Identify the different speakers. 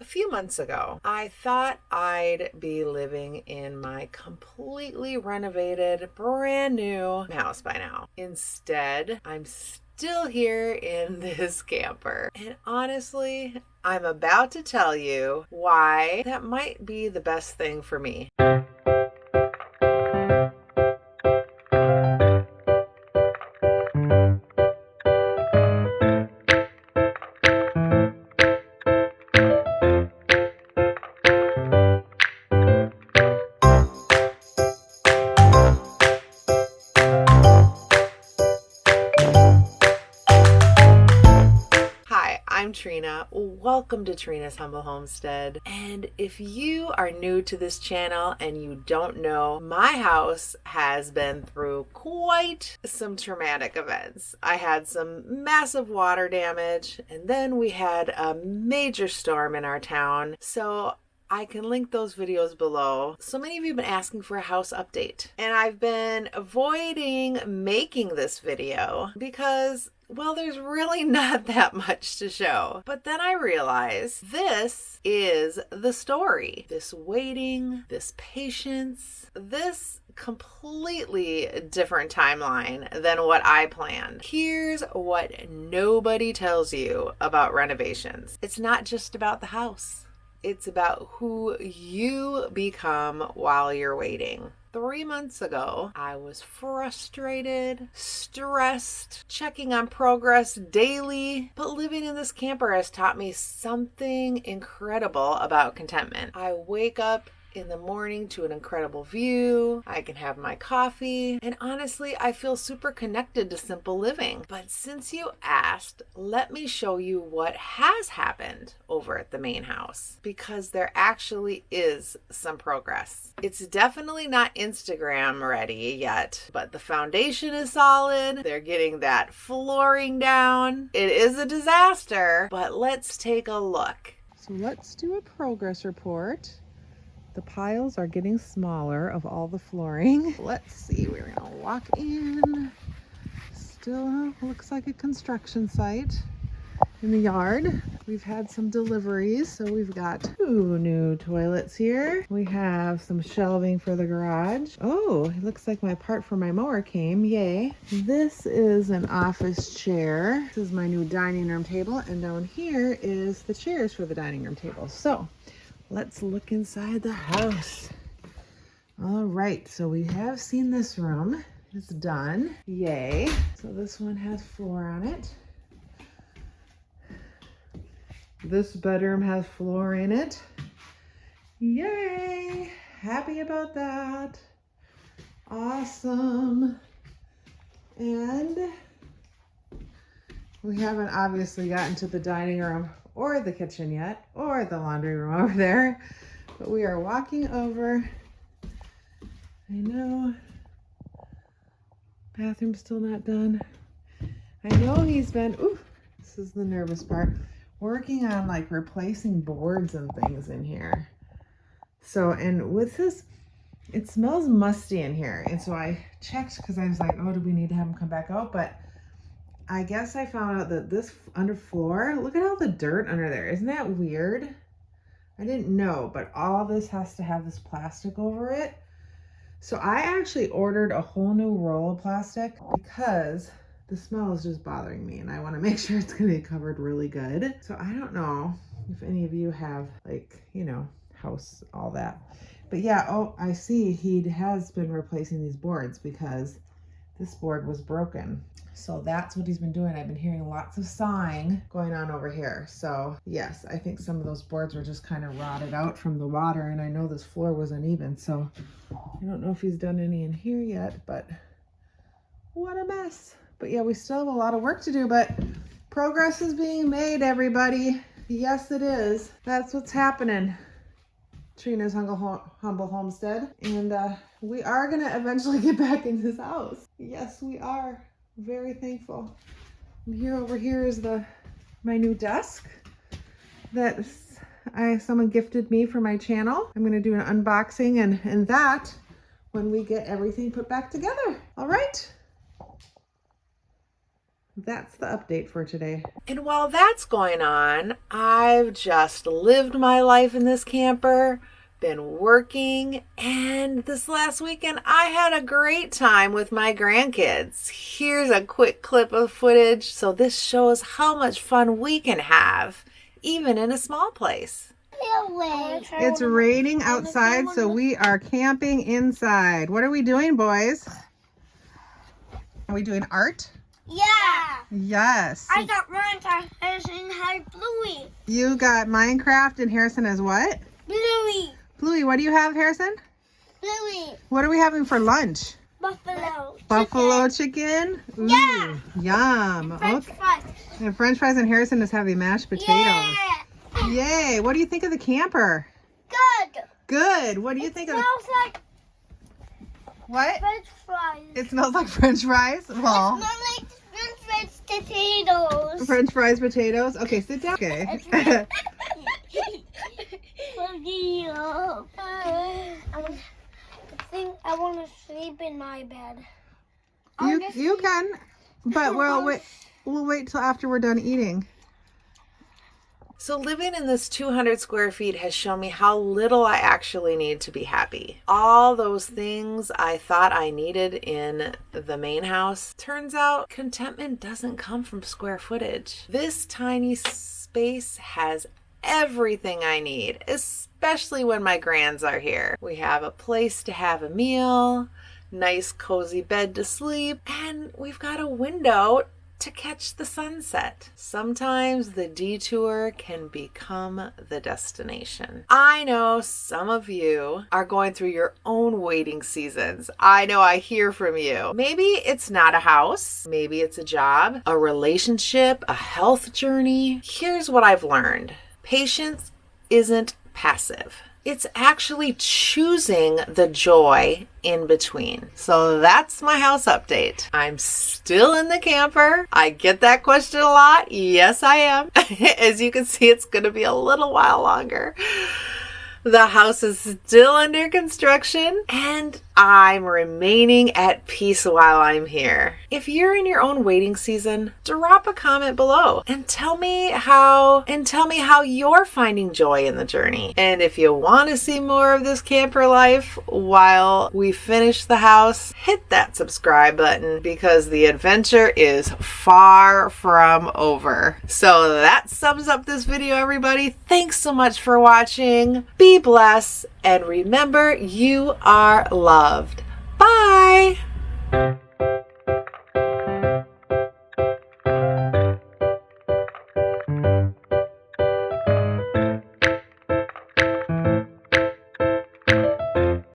Speaker 1: A few months ago, I thought I'd be living in my completely renovated, brand new house by now. Instead, I'm still here in this camper. And honestly, I'm about to tell you why that might be the best thing for me. Hi, I'm Trina. Welcome to Trina's Humble Homestead. And if you are new to this channel and you don't know, my house has been through quite some traumatic events. I had some massive water damage, and then we had a major storm in our town. So I can link those videos below. So many of you have been asking for a house update, and I've been avoiding making this video because, well, there's really not that much to show. But then I realized this is the story. This waiting, this patience, this completely different timeline than what I planned. Here's what nobody tells you about renovations. It's not just about the house. It's about who you become while you're waiting. 3 months ago, I was frustrated, stressed, checking on progress daily, but living in this camper has taught me something incredible about contentment. I wake up in the morning to an incredible view. I can have my coffee, and honestly, I feel super connected to simple living. But since you asked, let me show you what has happened over at the main house, because there actually is some progress. It's definitely not Instagram ready yet, but the foundation is solid. They're getting that flooring down. It is a disaster, but let's take a look. So let's do a progress report. The piles are getting smaller of all the flooring. Let's see, we're gonna walk in. Still looks like a construction site in the yard. We've had some deliveries, so we've got 2 new toilets here. We have some shelving for the garage. Oh, it looks like my part for my mower came, yay. This is an office chair. This is my new dining room table, and down here is the chairs for the dining room table. So let's look inside the house. All right, so we have seen this room. It's done. Yay. So this one has floor on it. This bedroom has floor in it. Yay. Happy about that. Awesome. And we haven't obviously gotten to the dining room or the kitchen yet, or the laundry room over there, but we are walking over. I know, bathroom's still not done. I know he's been, ooh, this is the nervous part, working on like replacing boards and things in here. So, and with this, it smells musty in here. And so I checked because I was like, oh, do we need to have him come back out? But I guess I found out that this underfloor, look at all the dirt under there. Isn't that weird? I didn't know, but all this has to have this plastic over it. So I actually ordered a whole new roll of plastic because the smell is just bothering me and I want to make sure it's going to be covered really good. So I don't know if any of you have, like, you know, house, all that. But yeah, oh, I see he has been replacing these boards because this board was broken. So that's what he's been doing. I've been hearing lots of sawing going on over here. So yes, I think some of those boards were just kind of rotted out from the water, and I know this floor was uneven. So I don't know if he's done any in here yet, but what a mess. But yeah, we still have a lot of work to do, but progress is being made, everybody. Yes, it is. That's what's happening. Trina's Humble Homestead. And we are going to eventually get back in this house. Yes, we are. Very thankful. And here, over here is my new desk that someone gifted me for my channel. I'm going to do an unboxing and that when we get everything put back together. All right. that's the update for today. And while that's going on, I've just lived my life in this camper, been working, and this last weekend I had a great time with my grandkids. Here's a quick clip of footage. So this shows how much fun we can have, even in a small place. It's raining outside, so we are camping inside. What are we doing, boys? Are we doing art?
Speaker 2: Yeah.
Speaker 1: Yes.
Speaker 2: I got Minecraft. Harrison had Bluey.
Speaker 1: You got Minecraft and Harrison has what?
Speaker 2: Bluey.
Speaker 1: Bluey, what do you have, Harrison?
Speaker 2: Bluey.
Speaker 1: What are we having for lunch?
Speaker 2: Buffalo.
Speaker 1: Buffalo chicken? Ooh,
Speaker 2: Yeah.
Speaker 1: Yum.
Speaker 2: French fries.
Speaker 1: And French fries, and Harrison is having mashed potatoes.
Speaker 2: Yeah.
Speaker 1: Yay. What do you think of the camper?
Speaker 2: Good.
Speaker 1: Good. What do you think of the...
Speaker 2: Smells like
Speaker 1: What?
Speaker 2: French fries.
Speaker 1: It smells like French fries? Well...
Speaker 2: It smells like French potatoes.
Speaker 1: French fries, potatoes? Okay, sit down. Okay.
Speaker 2: I want to sleep in my bed.
Speaker 1: You can, but we'll wait till after we're done eating. So living in this 200 square feet has shown me how little I actually need to be happy. All those things I thought I needed in the main house, turns out contentment doesn't come from square footage. This tiny space has everything I need, especially when my grands are here. We have a place to have a meal, nice cozy bed to sleep, and we've got a window to catch the sunset. Sometimes the detour can become the destination. I know some of you are going through your own waiting seasons. I know I hear from you. Maybe it's not a house, maybe it's a job, a relationship, a health journey. Here's what I've learned. Patience isn't passive. It's actually choosing the joy in between. So that's my house update. I'm still in the camper. I get that question a lot. Yes, I am. As you can see, it's going to be a little while longer. The house is still under construction, and I'm remaining at peace while I'm here. If you're in your own waiting season, drop a comment below and tell me how you're finding joy in the journey. And if you want to see more of this camper life while we finish the house, hit that subscribe button because the adventure is far from over. So that sums up this video, everybody. Thanks so much for watching. Be blessed, and remember, you are loved. Bye.